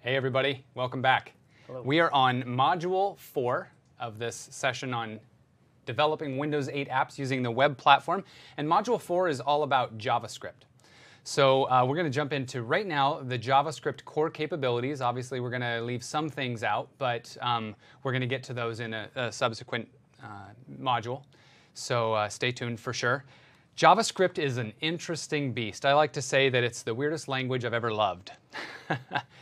Hey everybody, welcome back. Hello. We are on Module 4 of this session on developing Windows 8 apps using the web platform. And Module 4 is all about JavaScript. So we're going to jump into, right now, the JavaScript core capabilities. Obviously, we're going to leave some things out, but we're going to get to those in a subsequent module. So stay tuned for sure. JavaScript is an interesting beast. I like to say that it's the weirdest language I've ever loved.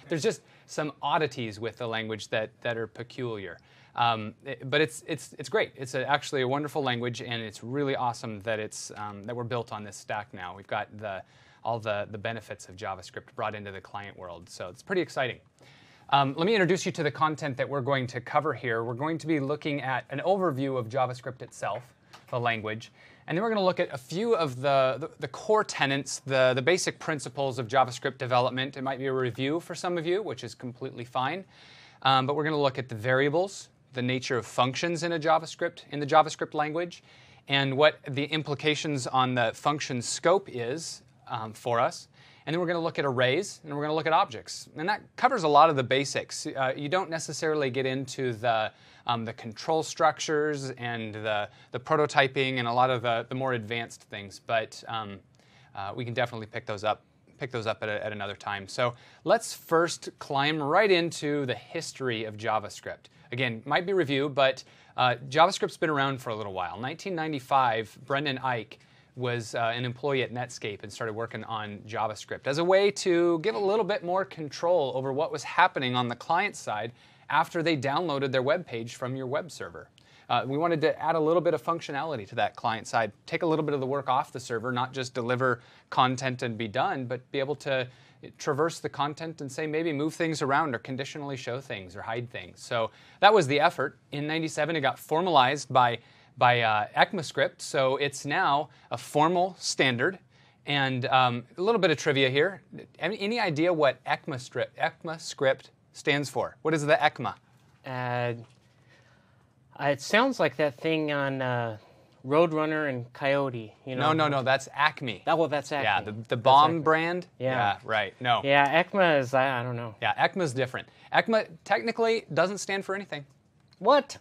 There's just some oddities with the language that are peculiar. But it's great. It's actually a wonderful language, and it's really awesome that that we're built on this stack now. We've got all the benefits of JavaScript brought into the client world, so it's pretty exciting. Let me introduce you to the content that we're going to cover here. We're going to be looking at an overview of JavaScript itself, the language, and then we're going to look at a few of the core tenets, the basic principles of JavaScript development. It might be a review for some of you, which is completely fine. But we're going to look at the variables, the nature of functions in the JavaScript language, and what the implications on the function scope is for us. And then we're going to look at arrays, and we're going to look at objects. And that covers a lot of the basics. You don't necessarily get into the control structures and the prototyping and a lot of the more advanced things, but we can definitely pick those up at another time. So let's first climb right into the history of JavaScript. Again, might be review, but JavaScript's been around for a little while. 1995, Brendan Eich was an employee at Netscape and started working on JavaScript as a way to give a little bit more control over what was happening on the client side after they downloaded their web page from your web server. We wanted to add a little bit of functionality to that client side, take a little bit of the work off the server, not just deliver content and be done, but be able to traverse the content and say maybe move things around or conditionally show things or hide things. So that was the effort. In '97, it got formalized by ECMAScript, so it's now a formal standard. And a little bit of trivia here. Any idea what ECMAScript stands for? What is the ECMA? It sounds like that thing on Roadrunner and Coyote. You know? No, that's Acme. Oh, well, that's Acme. Yeah, the bomb brand? Yeah. Right, no. Yeah, ECMA is, I don't know. Yeah, ECMA's different. ECMA technically doesn't stand for anything. What?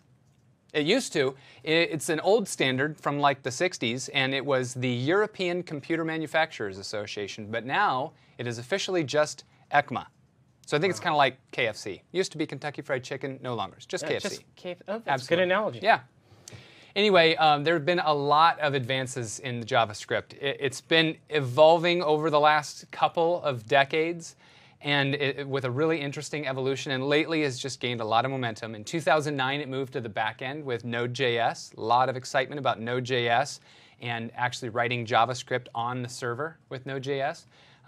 It used to. It's an old standard from like the 60s, and it was the European Computer Manufacturers Association, but now it is officially just ECMA. So I think it's kind of like KFC. Used to be Kentucky Fried Chicken, no longer. It's just KFC. Oh, that's a good analogy. Yeah. Anyway, there have been a lot of advances in the JavaScript. It's been evolving over the last couple of decades, and with a really interesting evolution, and lately has just gained a lot of momentum. In 2009, it moved to the back end with Node.js. A lot of excitement about Node.js and actually writing JavaScript on the server with Node.js.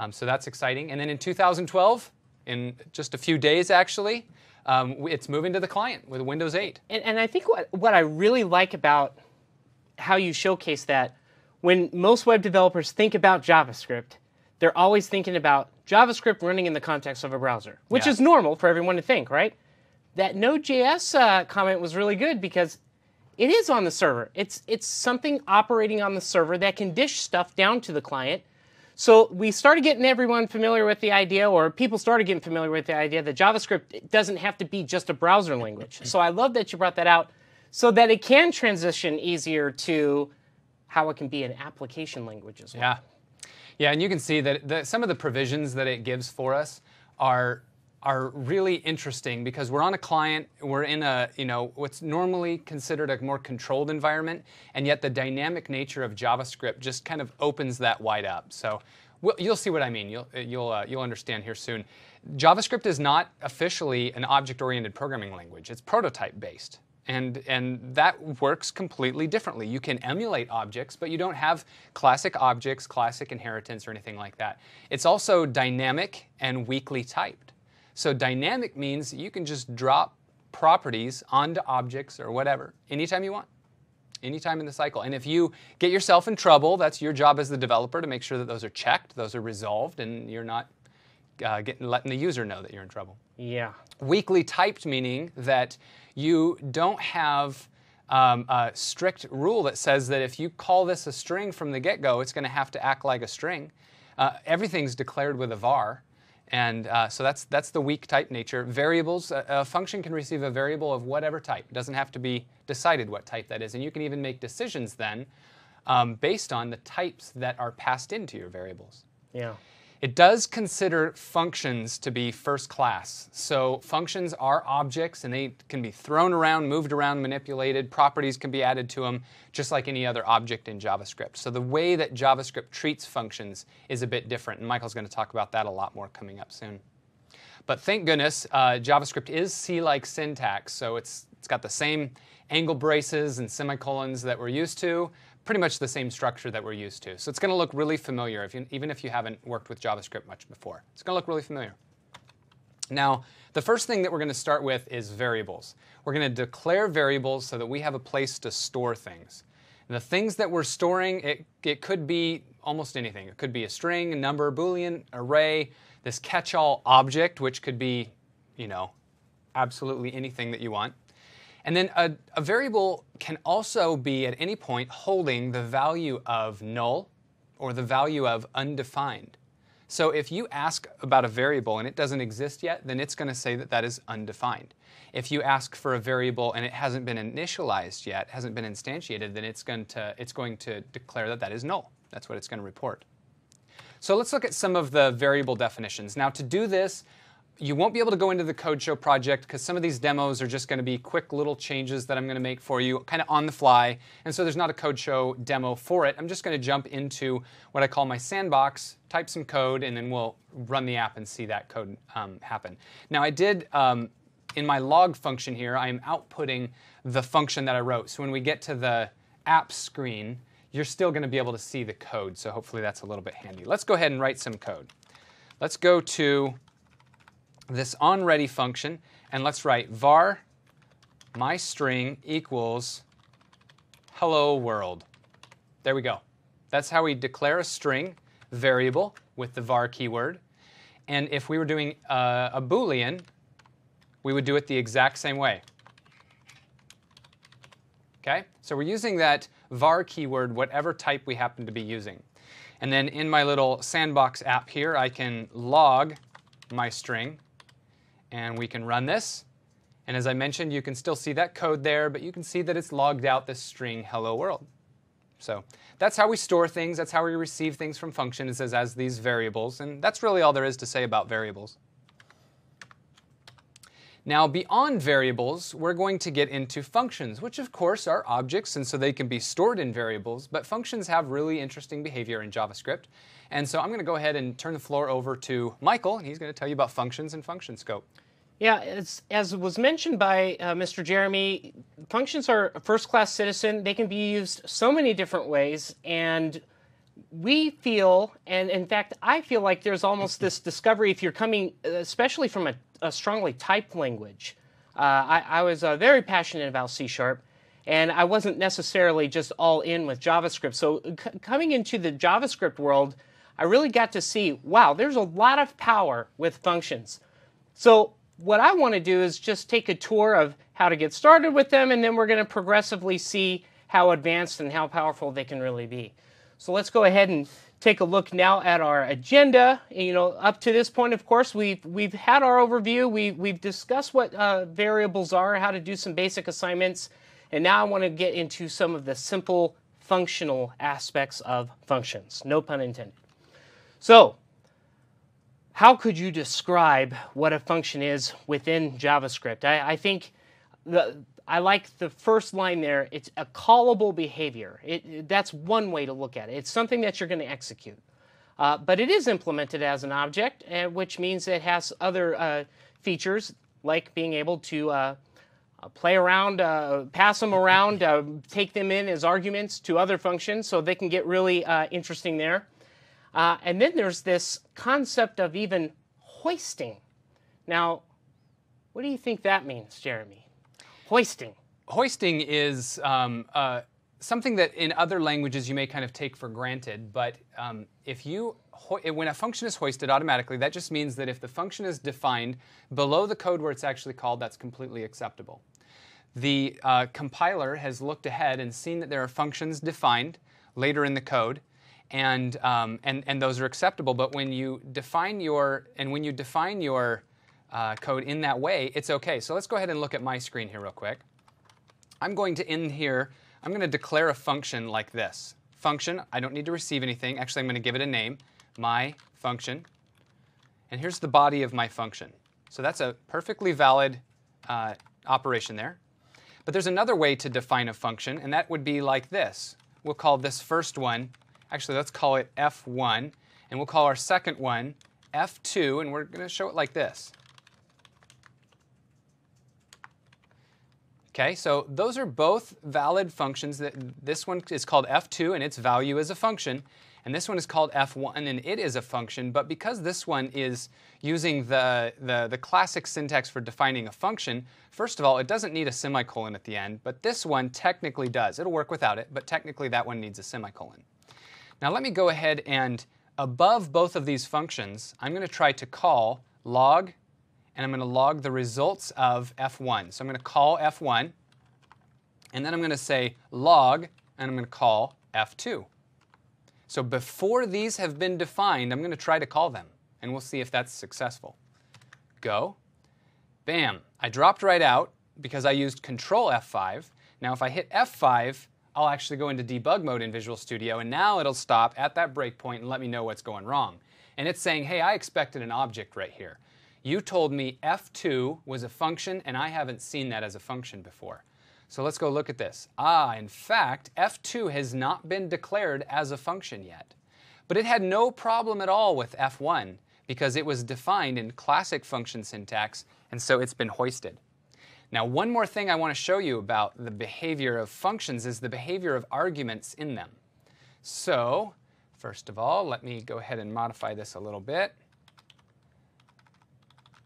So that's exciting. And then in 2012, in just a few days actually, it's moving to the client with Windows 8. And I think what I really like about how you showcase that, when most web developers think about JavaScript, they're always thinking about JavaScript running in the context of a browser, which is normal for everyone to think, right? That Node.js comment was really good because it is on the server. It's something operating on the server that can dish stuff down to the client. So we started getting everyone familiar with the idea, or people started getting familiar with the idea that JavaScript doesn't have to be just a browser language. So I love that you brought that out so that it can transition easier to how it can be an application language as well. Yeah, and you can see that some of the provisions that it gives for us are really interesting because we're on a client, we're in what's normally considered a more controlled environment, and yet the dynamic nature of JavaScript just kind of opens that wide up. So you'll see what I mean. You'll understand here soon. JavaScript is not officially an object-oriented programming language. It's prototype-based. And that works completely differently. You can emulate objects, but you don't have classic objects, classic inheritance, or anything like that. It's also dynamic and weakly typed. So dynamic means you can just drop properties onto objects or whatever anytime you want, anytime in the cycle. And if you get yourself in trouble, that's your job as the developer to make sure that those are checked, those are resolved, and you're not letting the user know that you're in trouble. Yeah. Weakly typed meaning that you don't have a strict rule that says that if you call this a string from the get-go, it's going to have to act like a string. Everything's declared with a var. And so that's the weak type nature. Variables, a function can receive a variable of whatever type. It doesn't have to be decided what type that is. And you can even make decisions then based on the types that are passed into your variables. Yeah. It does consider functions to be first class. So functions are objects, and they can be thrown around, moved around, manipulated. Properties can be added to them, just like any other object in JavaScript. So the way that JavaScript treats functions is a bit different, and Michael's going to talk about that a lot more coming up soon. But thank goodness, JavaScript is C-like syntax, so it's got the same angle braces and semicolons that we're used to, pretty much the same structure that we're used to. So it's going to look really familiar, even if you haven't worked with JavaScript much before. It's going to look really familiar. Now, the first thing that we're going to start with is variables. We're going to declare variables so that we have a place to store things. And the things that we're storing, it could be almost anything. It could be a string, a number, Boolean, array, this catch-all object, which could be, absolutely anything that you want. And then a variable can also be at any point holding the value of null or the value of undefined. So if you ask about a variable and it doesn't exist yet, then it's going to say that that is undefined. If you ask for a variable and it hasn't been initialized yet, hasn't been instantiated, then it's going to declare that that is null. That's what it's going to report. So let's look at some of the variable definitions. Now to do this, you won't be able to go into the Code Show project because some of these demos are just going to be quick little changes that I'm going to make for you kind of on the fly. And so there's not a Code Show demo for it. I'm just going to jump into what I call my sandbox, type some code, and then we'll run the app and see that code happen. Now I did, in my log function here, I am outputting the function that I wrote. So when we get to the app screen, you're still going to be able to see the code. So hopefully that's a little bit handy. Let's go ahead and write some code. Let's go to this onReady function, and let's write var myString equals hello world. There we go. That's how we declare a string variable with the var keyword. And if we were doing a Boolean, we would do it the exact same way. Okay? So we're using that var keyword, whatever type we happen to be using. And then in my little sandbox app here, I can log my string, and we can run this. And as I mentioned, you can still see that code there, but you can see that it's logged out this string hello world. So that's how we store things. That's how we receive things from functions as these variables. And that's really all there is to say about variables. Now, beyond variables, we're going to get into functions, which of course are objects, and so they can be stored in variables. But functions have really interesting behavior in JavaScript. And so I'm going to go ahead and turn the floor over to Michael, and he's going to tell you about functions and function scope. Yeah, as was mentioned by Mr. Jeremy, functions are a first-class citizen. They can be used so many different ways, and we feel, and in fact, I feel like there's almost this discovery if you're coming, especially from a strongly typed language. I was very passionate about C#, and I wasn't necessarily just all in with JavaScript. So coming into the JavaScript world, I really got to see, wow, there's a lot of power with functions. So what I want to do is just take a tour of how to get started with them, and then we're going to progressively see how advanced and how powerful they can really be. So let's go ahead and take a look now at our agenda. Up to this point, of course, we've had our overview. We've discussed what variables are, how to do some basic assignments, and now I want to get into some of the simple functional aspects of functions. No pun intended. So, how could you describe what a function is within JavaScript? I think I like the first line there. It's a callable behavior. That's one way to look at it. It's something that you're going to execute. But it is implemented as an object, which means it has other features, like being able to play around, pass them around, take them in as arguments to other functions, so they can get really interesting there. And then there's this concept of even hoisting. Now, what do you think that means, Jeremy? Hoisting. Hoisting is something that in other languages you may kind of take for granted, but when a function is hoisted automatically, that just means that if the function is defined below the code where it's actually called, that's completely acceptable. The compiler has looked ahead and seen that there are functions defined later in the code, and those are acceptable. But when you define your code in that way, it's okay. So let's go ahead and look at my screen here real quick. I'm going to I'm going to declare a function like this. Function, I don't need to receive anything. Actually, I'm going to give it a name, my function. And here's the body of my function. So that's a perfectly valid operation there. But there's another way to define a function, and that would be like this. We'll call this first one, actually let's call it f1, and we'll call our second one f2, and we're going to show it like this. Okay, so those are both valid functions. This one is called f2, and its value is a function. And this one is called f1, and it is a function. But because this one is using the classic syntax for defining a function, first of all, it doesn't need a semicolon at the end. But this one technically does. It'll work without it, but technically that one needs a semicolon. Now let me go ahead and above both of these functions, I'm going to try to call log, and I'm going to log the results of f1. So I'm going to call f1, and then I'm going to say log, and I'm going to call f2. So before these have been defined, I'm going to try to call them, and we'll see if that's successful. Go. Bam. I dropped right out because I used Control F5. Now if I hit F5, I'll actually go into debug mode in Visual Studio, and now it'll stop at that breakpoint and let me know what's going wrong. And it's saying, hey, I expected an object right here. You told me f2 was a function, and I haven't seen that as a function before. So let's go look at this. In fact, f2 has not been declared as a function yet. But it had no problem at all with f1 because it was defined in classic function syntax, and so it's been hoisted. Now, one more thing I want to show you about the behavior of functions is the behavior of arguments in them. So, first of all, let me go ahead and modify this a little bit.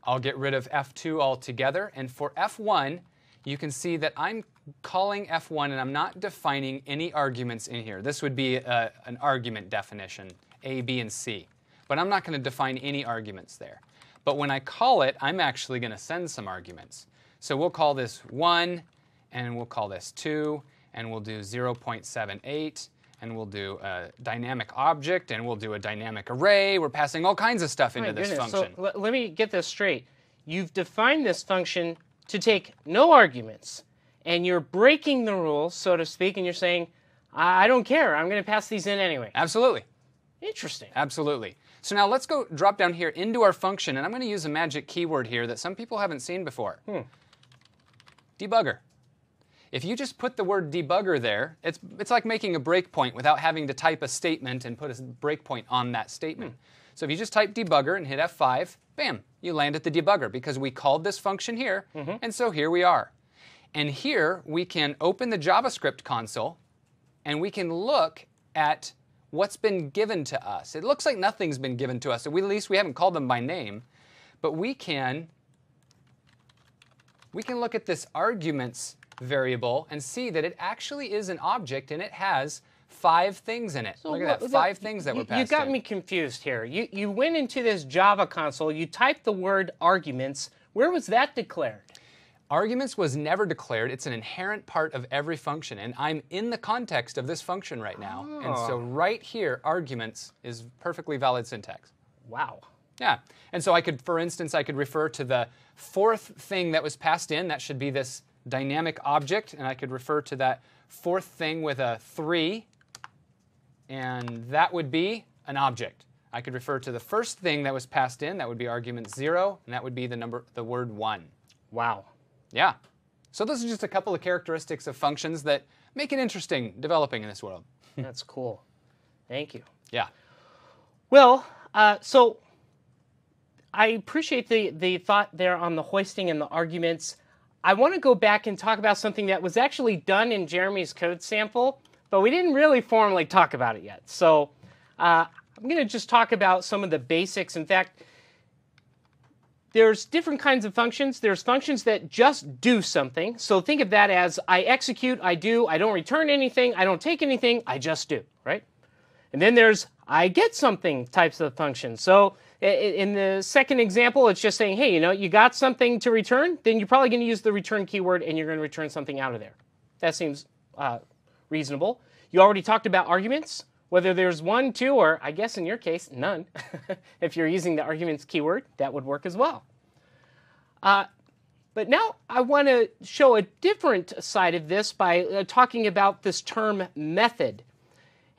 I'll get rid of f2 altogether, and for f1, you can see that I'm calling f1 and I'm not defining any arguments in here. This would be an argument definition, A, B, and C. But I'm not going to define any arguments there. But when I call it, I'm actually going to send some arguments. So we'll call this 1, and we'll call this 2, and we'll do 0.78, and we'll do a dynamic object, and we'll do a dynamic array. We're passing all kinds of stuff into this function. So let me get this straight. You've defined this function to take no arguments, and you're breaking the rules, so to speak, and you're saying, I don't care. I'm going to pass these in anyway. Absolutely. Interesting. Absolutely. So now let's go drop down here into our function, and I'm going to use a magic keyword here that some people haven't seen before. Debugger. If you just put the word debugger there, it's like making a breakpoint without having to type a statement and put a breakpoint on that statement. So if you just type debugger and hit F5, bam, you land at the debugger because we called this function here, and so here we are. And here we can open the JavaScript console, and we can look at what's been given to us. It looks like nothing's been given to us, so at least we haven't called them by name, but we can look at this arguments variable and see that it actually is an object, and it has 5 things in it. So look at that, 5 things that were passed in. You got me confused here. You went into this Java console, you typed the word arguments. Where was that declared? Arguments was never declared. It's an inherent part of every function, and I'm in the context of this function right now. And so right here, arguments is perfectly valid syntax. Wow. Yeah, and so I could, for instance, I could refer to the 4th thing that was passed in. That should be this dynamic object, and I could refer to that 4th thing with a 3, and that would be an object. I could refer to the first thing that was passed in. That would be argument 0, and that would be the word 1. Wow. Yeah. So those are just a couple of characteristics of functions that make it interesting developing in this world. That's cool. Thank you. Yeah. Well, so I appreciate the thought there on the hoisting and the arguments. I want to go back and talk about something that was actually done in Jeremy's code sample, but we didn't really formally talk about it yet. So I'm going to just talk about some of the basics. In fact, there's different kinds of functions. There's functions that just do something. So think of that as I execute, I do, I don't return anything, I don't take anything, I just do, right? And then there's I get something types of functions. So in the second example, it's just saying, hey, you got something to return, then you're probably going to use the return keyword and you're going to return something out of there. That seems reasonable. You already talked about arguments. whether there's 1, 2, or I guess in your case, none. If you're using the arguments keyword, that would work as well. But now I want to show a different side of this by talking about this term method.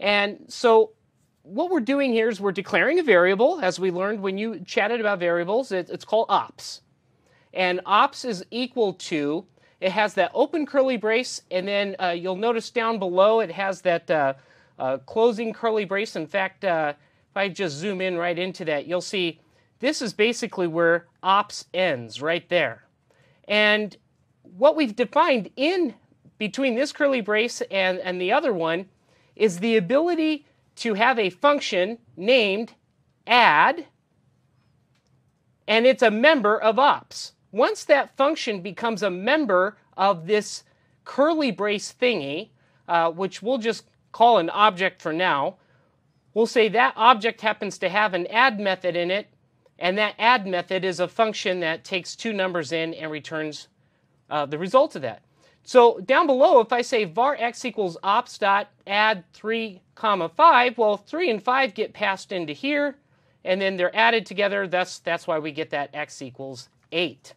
And so what we're doing here is we're declaring a variable, as we learned when you chatted about variables. It's called ops. And ops is equal to, it has that open curly brace, and then you'll notice down below it has that closing curly brace. In fact, if I just zoom in right into that, you'll see this is basically where ops ends, right there. And what we've defined in between this curly brace and the other one is the ability to have a function named add, and it's a member of ops. Once that function becomes a member of this curly brace thingy, which we'll just call an object for now, we'll say that object happens to have an add method in it, and that add method is a function that takes 2 numbers in and returns the result of that. So down below, if I say var x equals ops.add 3, 5, well, 3 and 5 get passed into here, and then they're added together. That's why we get that x equals 8.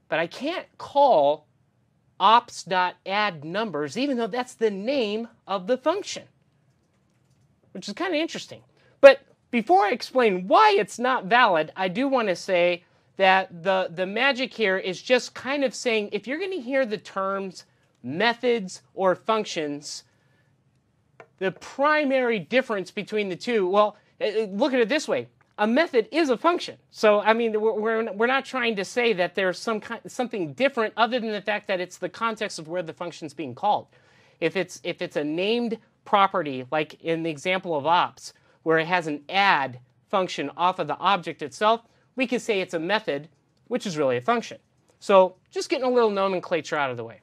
But I can't call ops.add numbers, even though that's the name of the function, which is kind of interesting. But before I explain why it's not valid, I do want to say that the magic here is just kind of saying, if you're going to hear the terms methods or functions, the primary difference between the two, well, look at it this way. A method is a function. So, I mean, we're not trying to say that there's something different other than the fact that it's the context of where the function's being called. If it's a named property, like in the example of ops, where it has an add function off of the object itself, we can say it's a method, which is really a function. So just getting a little nomenclature out of the way.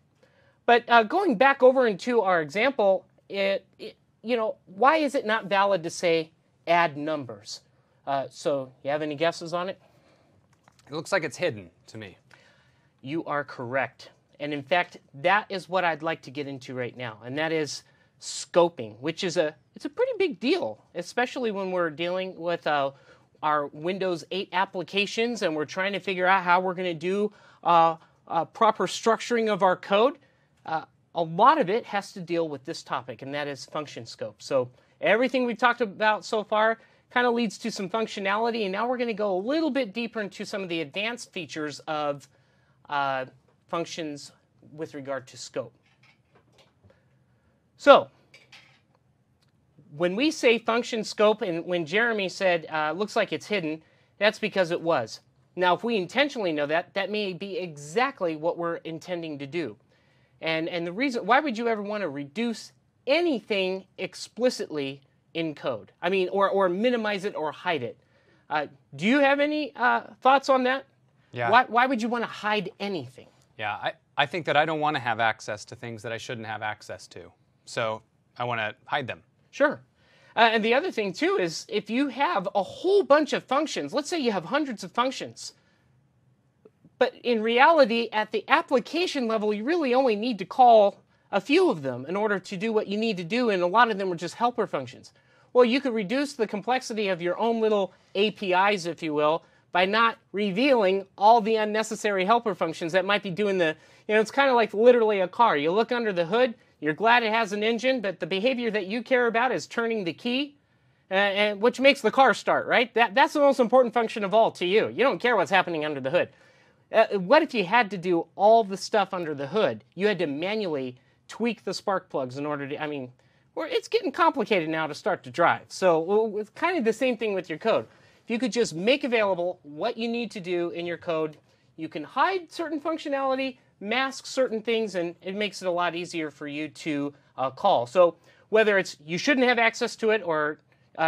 But going back over into our example, why is it not valid to say add numbers? So you have any guesses on it? It looks like it's hidden to me. You are correct. And in fact, that is what I'd like to get into right now, and that is scoping, which is it's a pretty big deal, especially when we're dealing with our Windows 8 applications and we're trying to figure out how we're going to do proper structuring of our code. A lot of it has to deal with this topic, and that is function scope. So everything we've talked about so far kind of leads to some functionality, and now we're going to go a little bit deeper into some of the advanced features of functions with regard to scope. So when we say function scope, and when Jeremy said looks like it's hidden, that's because it was. Now, if we intentionally know that, that may be exactly what we're intending to do. And the reason, why would you ever want to reduce anything explicitly in code? I mean, or minimize it or hide it. Do you have any thoughts on that? Yeah. Why would you want to hide anything? Yeah, I think that I don't want to have access to things that I shouldn't have access to. So I want to hide them. Sure. And the other thing, too, is if you have a whole bunch of functions, let's say you have hundreds of functions, but in reality, at the application level, you really only need to call a few of them in order to do what you need to do, and a lot of them are just helper functions. Well, you could reduce the complexity of your own little APIs, if you will, by not revealing all the unnecessary helper functions that might be doing it's kind of like literally a car. You look under the hood, you're glad it has an engine, but the behavior that you care about is turning the key, and which makes the car start, right? That's the most important function of all to you. You don't care what's happening under the hood. What if you had to do all the stuff under the hood? You had to manually tweak the spark plugs in order to, it's getting complicated now to start to drive. So it's kind of the same thing with your code. If you could just make available what you need to do in your code, you can hide certain functionality, mask certain things, and it makes it a lot easier for you to call. So whether it's you shouldn't have access to it or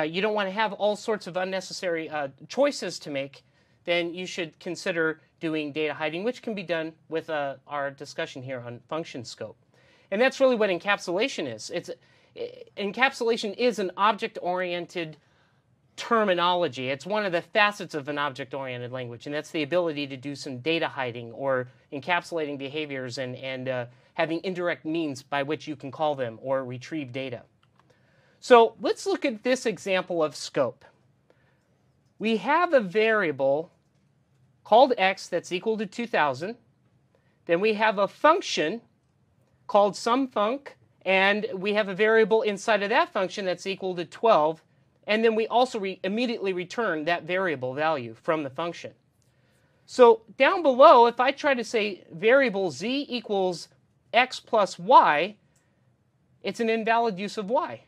you don't want to have all sorts of unnecessary choices to make, then you should consider doing data hiding, which can be done with our discussion here on function scope. And that's really what encapsulation is. Encapsulation is an object-oriented terminology. It's one of the facets of an object-oriented language, and that's the ability to do some data hiding or encapsulating behaviors and having indirect means by which you can call them or retrieve data. So let's look at this example of scope. We have a variable called x that's equal to 2000. Then we have a function called sumfunc, and we have a variable inside of that function that's equal to 12. And then we also immediately return that variable value from the function. So down below, if I try to say variable z equals x plus y, it's an invalid use of y.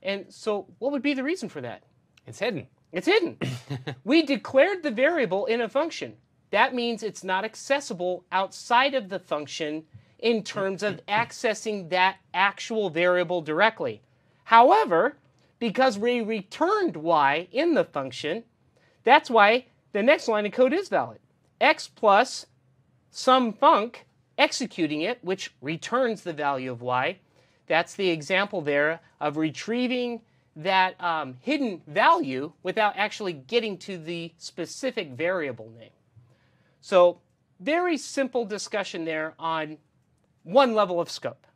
And so what would be the reason for that? It's hidden. It's hidden. We declared the variable in a function. That means it's not accessible outside of the function in terms of accessing that actual variable directly. However, because we returned y in the function, that's why the next line of code is valid. X plus sumfunc, executing it, which returns the value of y. That's the example there of retrieving that hidden value without actually getting to the specific variable name. So very simple discussion there on one level of scope.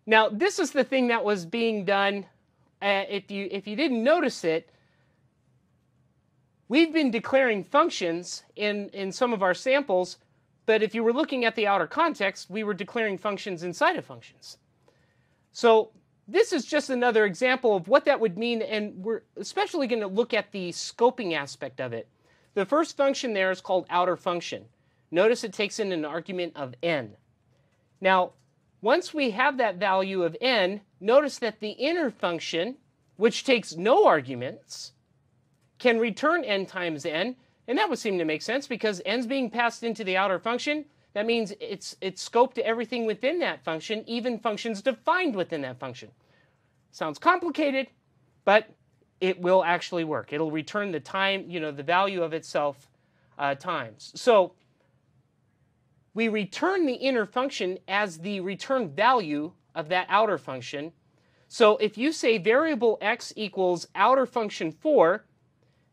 Now this is the thing that was being done. If you didn't notice it, we've been declaring functions in some of our samples, but if you were looking at the outer context, we were declaring functions inside of functions. So this is just another example of what that would mean, and we're especially going to look at the scoping aspect of it. The first function there is called outer function. Notice it takes in an argument of n. Now, once we have that value of n, notice that the inner function, which takes no arguments, can return n times n, and that would seem to make sense because n's being passed into the outer function. That means it's scoped to everything within that function, even functions defined within that function. Sounds complicated, but it will actually work. It'll return the time, the value of itself times. So we return the inner function as the return value of that outer function. So if you say variable x equals outer function 4,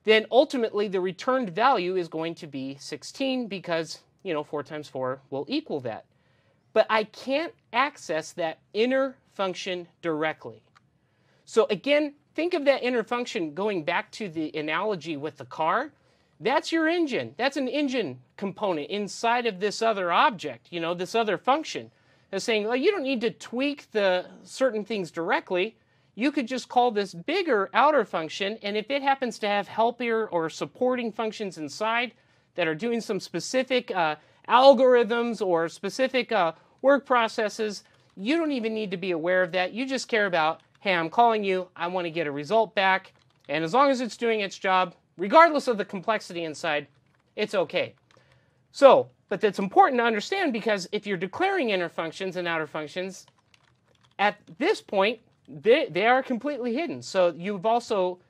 then ultimately the returned value is going to be 16 because 4 times 4 will equal that. But I can't access that inner function directly. So again, think of that inner function going back to the analogy with the car. That's your engine. That's an engine component inside of this other object, this other function. It's saying, well, you don't need to tweak the certain things directly. You could just call this bigger outer function, and if it happens to have helper or supporting functions inside that are doing some specific algorithms or specific work processes, you don't even need to be aware of that. You just care about, hey, I'm calling you, I want to get a result back, and as long as it's doing its job, regardless of the complexity inside, it's okay. So, but that's important to understand because if you're declaring inner functions and outer functions, at this point, they are completely hidden. So you've also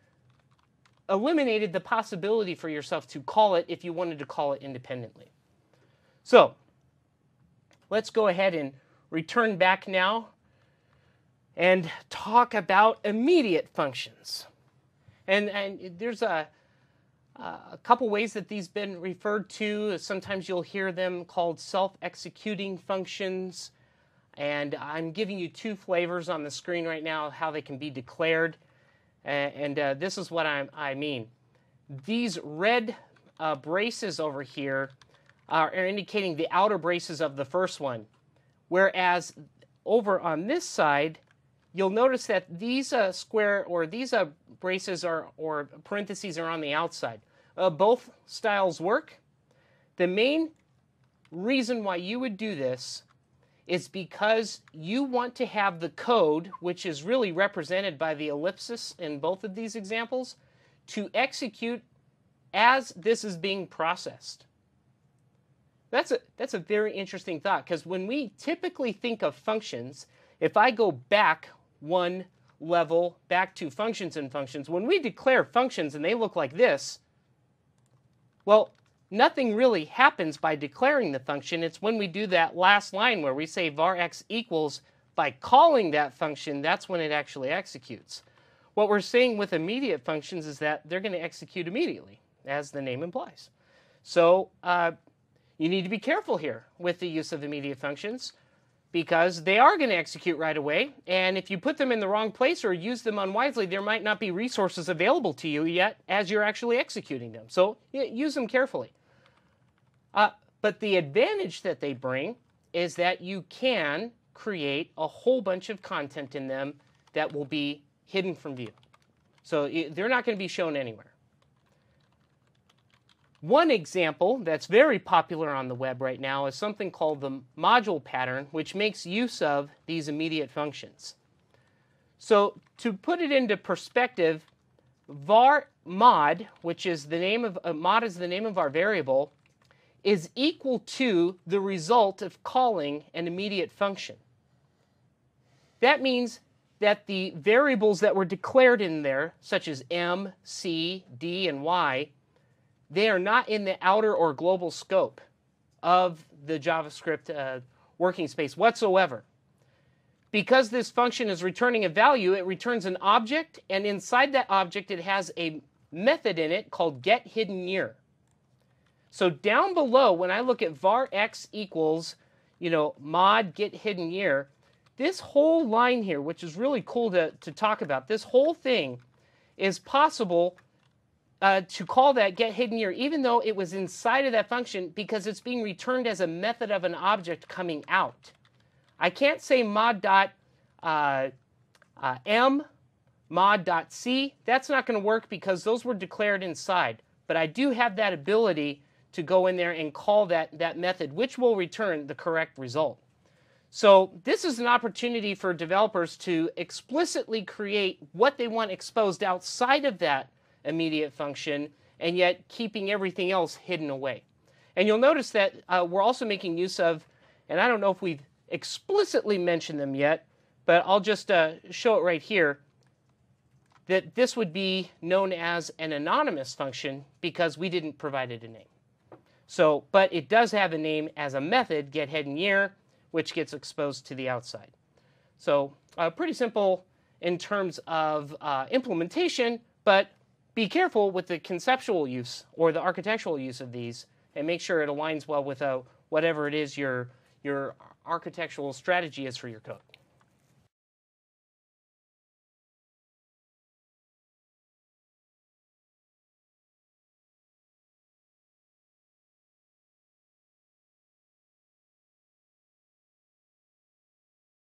eliminated the possibility for yourself to call it if you wanted to call it independently. So let's go ahead and return back now and talk about immediate functions. And there's a couple ways that these have been referred to. Sometimes you'll hear them called self-executing functions. And I'm giving you two flavors on the screen right now of how they can be declared. And this is what I mean. These red braces over here are indicating the outer braces of the first one. Whereas over on this side, you'll notice that these square or these braces or parentheses are on the outside. Both styles work. The main reason why you would do this is because you want to have the code, which is really represented by the ellipsis in both of these examples, to execute as this is being processed. That's a very interesting thought, because when we typically think of functions, if I go back one level, back to functions and functions, when we declare functions and they look like this, well, nothing really happens by declaring the function. It's when we do that last line where we say var x equals, by calling that function, that's when it actually executes. What we're saying with immediate functions is that they're going to execute immediately, as the name implies. So you need to be careful here with the use of immediate functions. because they are going to execute right away. And if you put them in the wrong place or use them unwisely, there might not be resources available to you yet as you're actually executing them. So use them carefully. But the advantage that they bring is that you can create a whole bunch of content in them that will be hidden from view. So they're not going to be shown anywhere. One example that's very popular on the web right now is something called the module pattern, which makes use of these immediate functions. So to put it into perspective, var mod, which is the name of mod is the name of our variable, is equal to the result of calling an immediate function. That means that the variables that were declared in there, such as m, c, d, and y, they are not in the outer or global scope of the JavaScript working space whatsoever. Because this function is returning a value, it returns an object, and inside that object it has a method in it called getHiddenNear. So down below, when I look at var x equals, mod getHiddenNear, this whole line here, which is really cool to talk about, this whole thing is possible to call that getHiddenNear, even though it was inside of that function, because it's being returned as a method of an object coming out. I can't say mod.m, mod.c. That's not going to work because those were declared inside. But I do have that ability to go in there and call that method, which will return the correct result. So this is an opportunity for developers to explicitly create what they want exposed outside of that immediate function, and yet keeping everything else hidden away. And you'll notice that we're also making use of, and I don't know if we've explicitly mentioned them yet, but I'll just show it right here, that this would be known as an anonymous function because we didn't provide it a name. So, but it does have a name as a method, getHiddenNear, which gets exposed to the outside. So pretty simple in terms of implementation, but be careful with the conceptual use or the architectural use of these, and make sure it aligns well with whatever it is your architectural strategy is for your code.